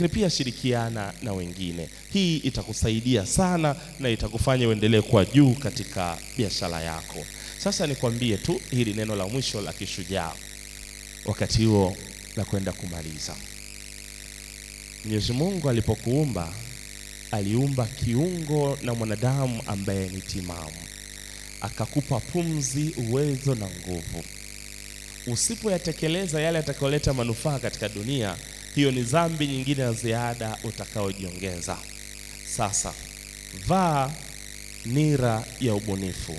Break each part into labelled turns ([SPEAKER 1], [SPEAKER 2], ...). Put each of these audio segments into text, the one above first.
[SPEAKER 1] lakini pia shirikiana na wengine. Hii itakusaidia sana na itakufanya uendelee kuwa juu katika biashara yako. Sasa nikwambie tu hili neno la mwisho la kishujaa wakati huo la kwenda kumaliza. Mwenyezi Mungu alipokuumba, aliumba kiungo na mwanadamu ambaye ni timamu. Akakupa pumzi, uwezo na nguvu. Usipoyatekeleza yale yatakayoleta manufaa katika dunia, hiyo ni dhambi nyingine ya ziada utakayojiongeza. Sasa vaa nira ya ubunifu.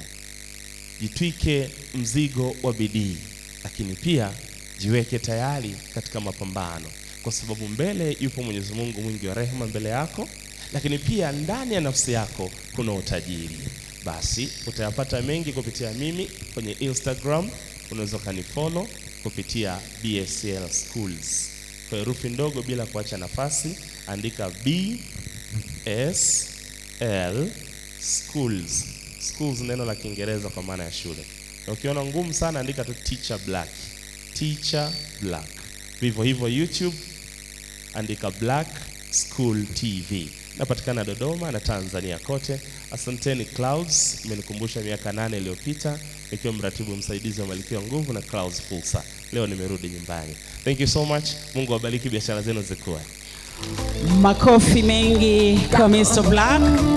[SPEAKER 1] Jitwike mzigo wa bidii, lakini pia jiweke tayari katika mapambano, kwa sababu mbele yupo Mwenyezi Mungu mwingi wa rehema mbele yako, lakini pia ndani ya nafsi yako kuna utajiri. Basi utayapata mengi kupitia mimi kwenye Instagram. Unaweza kanifollow kupitia BSL Schools. Kwa herufi ndogo bila kuacha nafasi, andika BSL Schools. Schools neno la Kiingereza kwa maana ya shule. Na ukiona ngumu sana andika tu Teacher Black. Teacher Black. Vivyo hivyo YouTube andika Black School TV. Napatikana Dodoma na Tanzania kote. Asanteni Clouds, mmenikumbusha miaka 8 iliyopita nikiwa mratibu msaidizi wa Malkia Nguvu na Clouds Fursa. Leo nimerudi nyumbani. Thank you so much. Mungu awabariki, biashara zenu zikue.
[SPEAKER 2] Makofi mengi kwa Mr. Black.